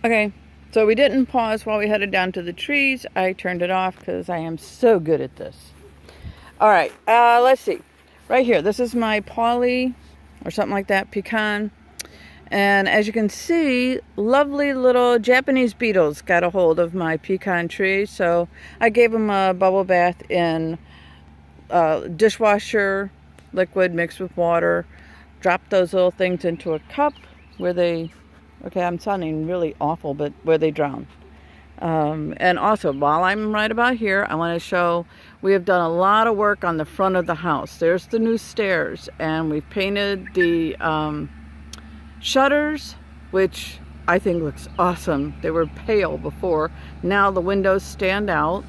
Okay, so we didn't pause while we headed down to the trees. I turned it off because I am so good at this. All right, let's see. Right here, this is my Polly, or something like that, pecan. And as you can see, lovely little Japanese beetles got a hold of my pecan tree. So I gave them a bubble bath in dishwasher liquid mixed with water. Dropped those little things into a cup where they, okay, I'm sounding really awful, but where they drown. And also, while I'm right about here, I want to show we have done a lot of work on the front of the house. There's the new stairs, and we've painted the shutters, which I think looks awesome. They were pale before. Now the windows stand out.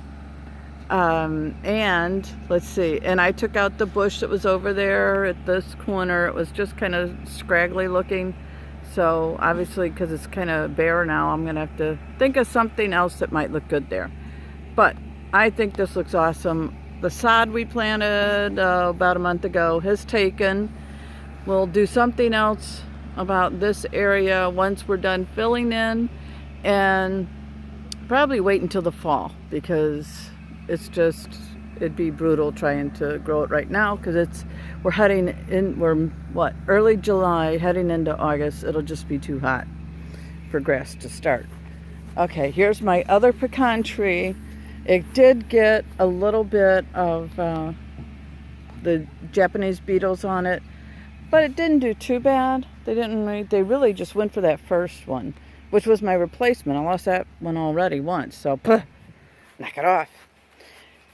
And let's see, and I took out the bush that was over there at this corner. It was just kind of scraggly looking. So obviously, because it's kind of bare now, I'm going to have to think of something else that might look good there. But I think this looks awesome. The sod we planted about a month ago has taken. We'll do something else about this area once we're done filling in, and probably wait until the fall, because it'd be brutal trying to grow it right now, because we're early July heading into August. It'll just be too hot for grass to start. Okay, here's my other pecan tree. It did get a little bit of the Japanese beetles on it, but it didn't do too bad. They really just went for that first one, which was my replacement. I lost that one already once, so knock it off.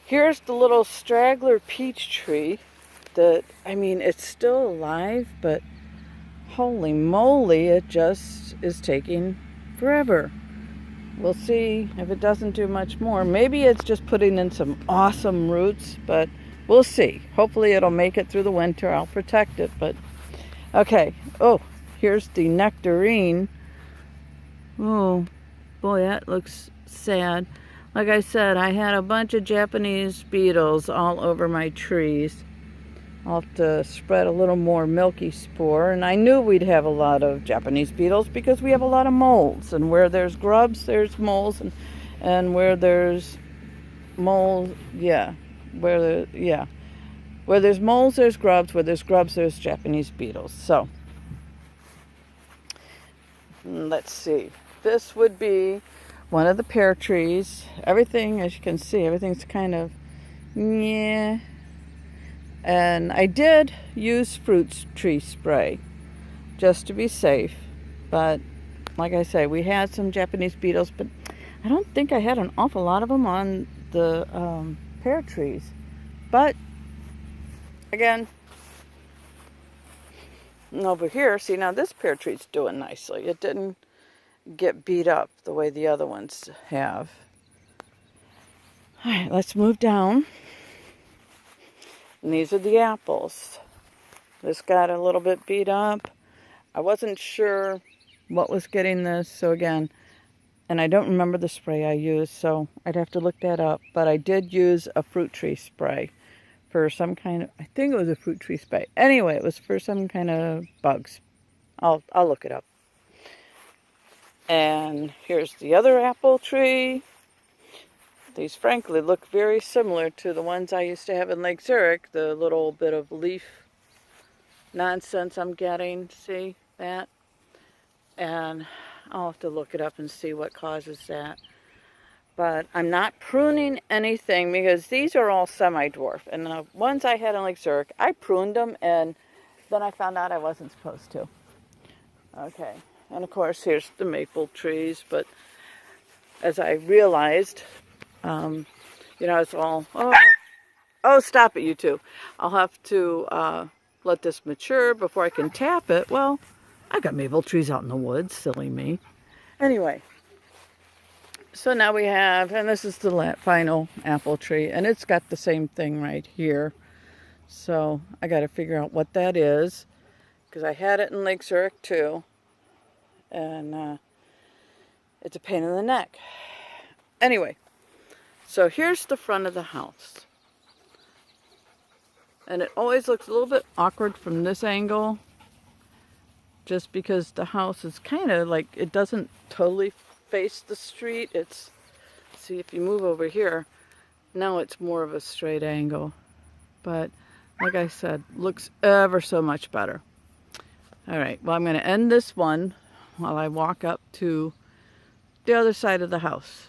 Here's the little straggler peach tree that, I mean, it's still alive, but holy moly, it just is taking forever. We'll see if it doesn't do much more. Maybe it's just putting in some awesome roots, but we'll see. Hopefully it'll make it through the winter. I'll protect it, but okay. Oh, here's the nectarine. Oh, boy, that looks sad. Like I said, I had a bunch of Japanese beetles all over my trees. I'll have to spread a little more milky spore. And I knew we'd have a lot of Japanese beetles because we have a lot of moles. And where there's grubs, there's moles. And where there's moles, where there's moles, there's grubs. Where there's grubs, there's Japanese beetles. So, let's see. This would be one of the pear trees. Everything, as you can see, everything's kind of, yeah. And I did use fruit tree spray just to be safe. But like I say, we had some Japanese beetles, but I don't think I had an awful lot of them on the pear trees. But again, over here, see, now this pear tree's doing nicely. It didn't get beat up the way the other ones have. All right, let's move down. And these are the apples. This got a little bit beat up. I wasn't sure what was getting this, so again, and I don't remember the spray I used, so I'd have to look that up. But I did use a fruit tree spray for some kind of, I think it was a fruit tree spray. Anyway, it was for some kind of bugs. I'll look it up. And here's the other apple tree. These frankly look very similar to the ones I used to have in Lake Zurich. The little bit of leaf nonsense I'm getting. See that? And I'll have to look it up and see what causes that. But I'm not pruning anything because these are all semi-dwarf. And the ones I had in Lake Zurich, I pruned them, and then I found out I wasn't supposed to. Okay. And of course, here's the maple trees, but as I realized, it's all, oh, stop it, you two. I'll have to let this mature before I can tap it. Well, I got maple trees out in the woods, silly me. Anyway, so now we have, and this is the final apple tree, and it's got the same thing right here. So I got to figure out what that is, because I had it in Lake Zurich too. And it's a pain in the neck. Anyway, so here's the front of the house. And it always looks a little bit awkward from this angle, just because the house is kind of like, it doesn't totally face the street. It's, see, if you move over here, now it's more of a straight angle. But like I said, looks ever so much better. All right, well, I'm going to end this one while I walk up to the other side of the house.